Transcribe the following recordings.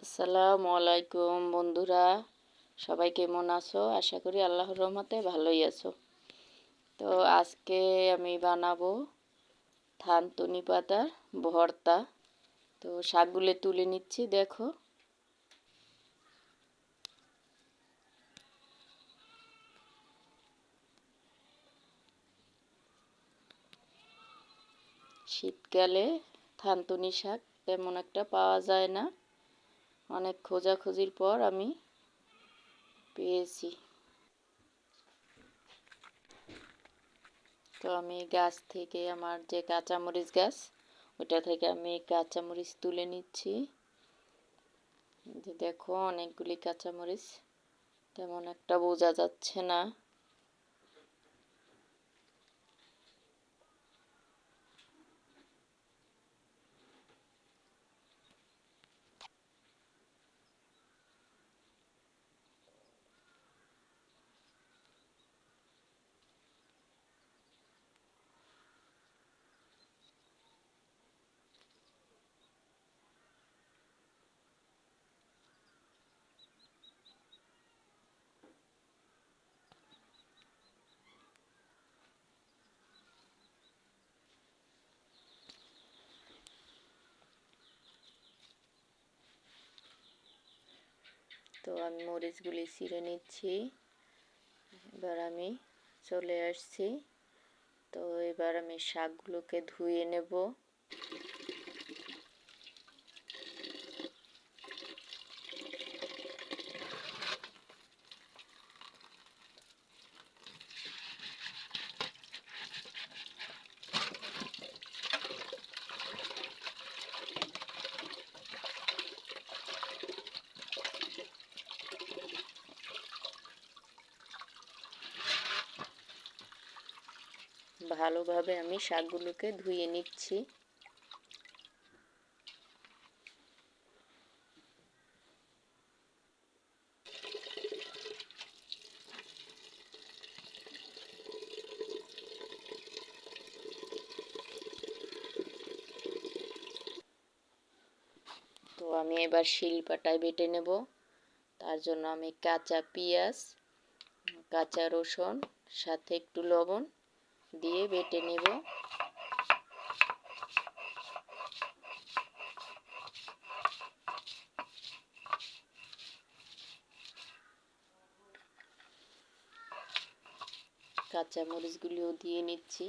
আসসালামু আলাইকুম বন্ধুরা, সবাই কেমন আছো? আশা করি আল্লাহর রহমতে ভালোই আছো। তো আজকে আমি বানাবো থানতুনি পাতার ভর্তা। তো শাকগুলো তুলে নিচ্ছি, দেখো। শীতকালে থানতুনি শাক তেমন একটা পাওয়া যায় না, অনেক খোঁজাখুঁজির পর আমি পেয়েছি। তো আমি গাছ থেকে, আমার যে কাঁচামরিচ গাছ, ওটা থেকে আমি কাঁচামরিচ তুলে নিচ্ছি। যে দেখো, অনেকগুলি কাঁচামরিচ, তেমন একটা বোঝা যাচ্ছে না। তো আমি মরিচগুলি ছিঁড়ে নিচ্ছি। এবার আমি চলে আসছি। তো এবার আমি শাকগুলোকে ধুয়ে নেব। ভালোভাবে আমি শাকগুলোকে ধুয়ে নিচ্ছি। তো আমি এবার শিলপাটায় বেটে নেব। তার জন্য আমি কাঁচা পেঁয়াজ, কাঁচা রসুন, সাথে একটু লবণ দিয়ে বেটে নেব। কাঁচা মরিচগুলিও দিয়ে নিচ্ছি।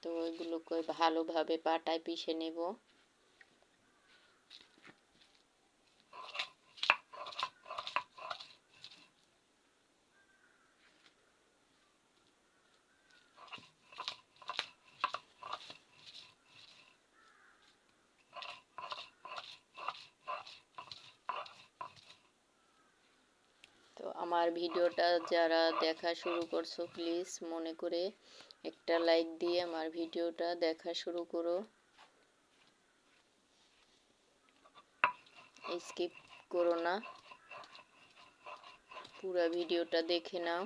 তো এগুলোকে ভালোভাবে পাটায় পিষে নেব। তো আমার ভিডিওটা যারা দেখা শুরু করছো, প্লিজ মনে করে একটা লাইক দিয়ে আমার ভিডিওটা দেখা শুরু করো। স্কিপ করো না, পুরো ভিডিওটা দেখে নাও।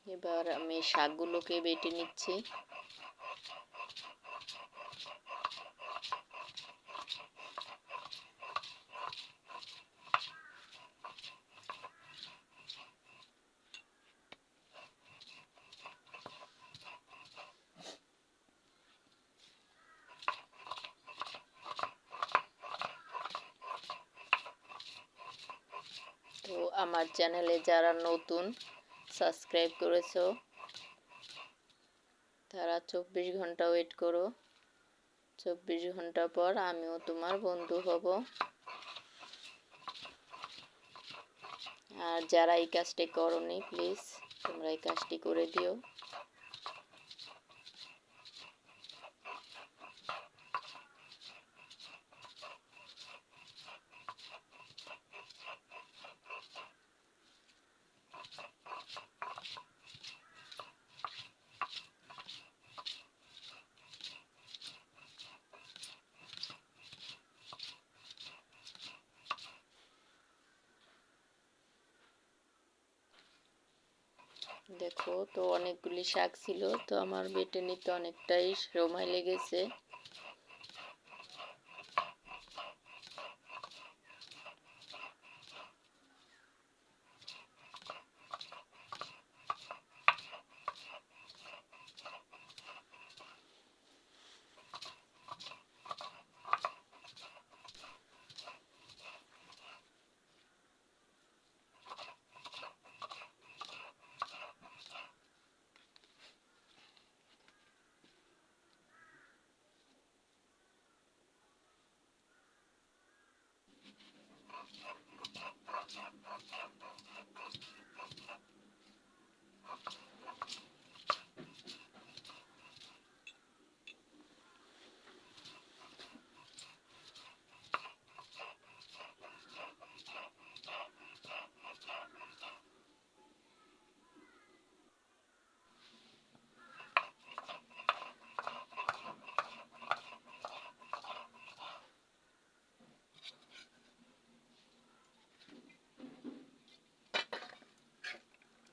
এবার আমি শাকগুলোকে বেটে নিচ্ছি। তো আমার চ্যানেলে যারা নতুন সাবস্ক্রাইব করেছো, তারা 24 ঘন্টা ওয়েট করো। 24 ঘন্টা পর আমিও তোমার বন্ধু হব। আর যারা এই কাজটি করোনি, প্লিজ তোমরা এই কাজটি করে দিও। দেখো তো অনেকগুলি শাক ছিল, তো আমার বেটে নিতে অনেকটাই সময় লেগেছে।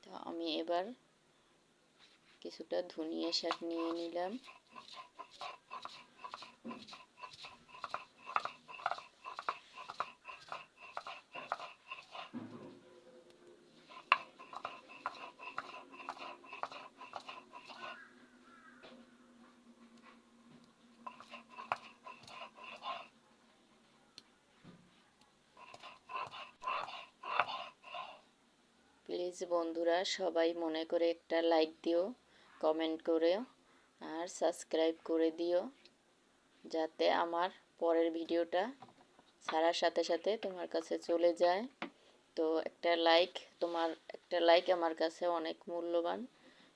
তো আমি এবার কিছুটা ধনিয়া শাক নিয়ে নিলাম। প্লিজ বন্ধুরা সবাই মনে করে একটা লাইক দিও, কমেন্ট করে আর সাবস্ক্রাইব করে দিও, যাতে আমার পরের ভিডিওটা ছাড়ার সাথে সাথে তোমার কাছে চলে যায়। তো তোমার একটা লাইক আমার কাছে অনেক মূল্যবান।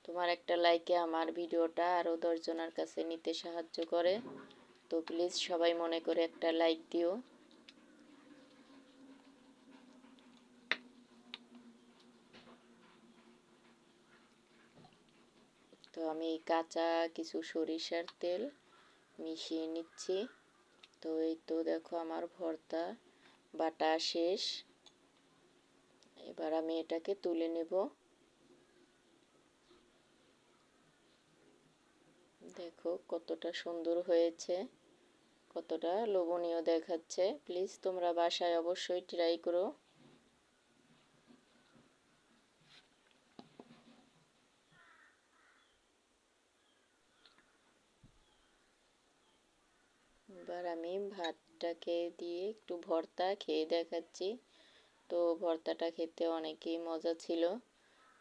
তোমার একটা লাইকে আমার ভিডিওটা আরও 10 জনের কাছে নিতে সাহায্য করে। তো প্লিজ সবাই মনে করে একটা লাইক দিও। তো আমি কাঁচা কিছু সরিষার তেল মিশিয়ে নিচ্ছি। তো এই তো দেখো আমার ভর্তা বাটা শেষ। এবার আমি এটাকে তুলে নেব। দেখো কতটা সুন্দর হয়েছে, কতটা লোভনীয় দেখাচ্ছে। প্লিজ তোমরা বাসায় অবশ্যই ট্রাই করো। এবার আমি ভাতটাকে দিয়ে একটু ভর্তা খেয়ে দেখাচ্ছি। তো ভর্তাটা খেতে অনেকই মজা ছিল।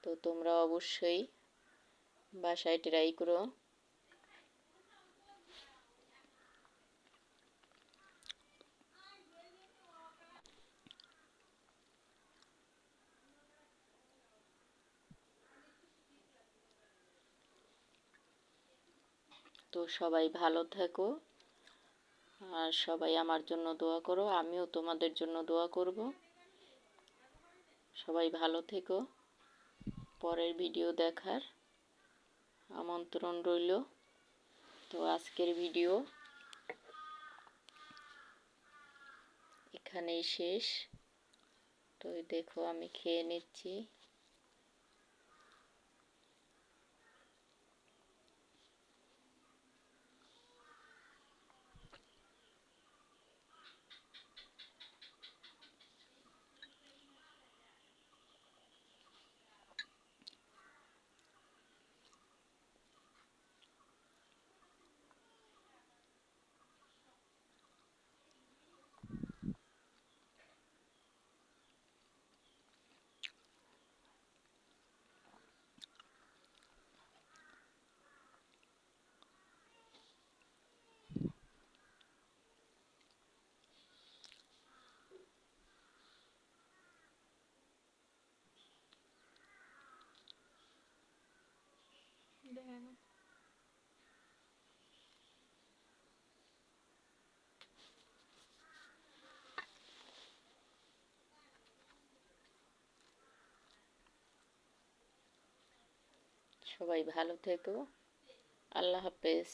তো তোমরা অবশ্যই বাসায় ট্রাই করো। তো সবাই ভালো থেকো আর সবাই আমার জন্য দোয়া করো, আমিও তোমাদের জন্য দোয়া করব। সবাই ভালো থেকো। পরের ভিডিও দেখার আমন্ত্রণ রইল। তো আজকের ভিডিও এখানেই শেষ। তো দেখো আমি খেয়ে নিচ্ছি। সবাই ভালো থেকো। আল্লাহ হাফেজ।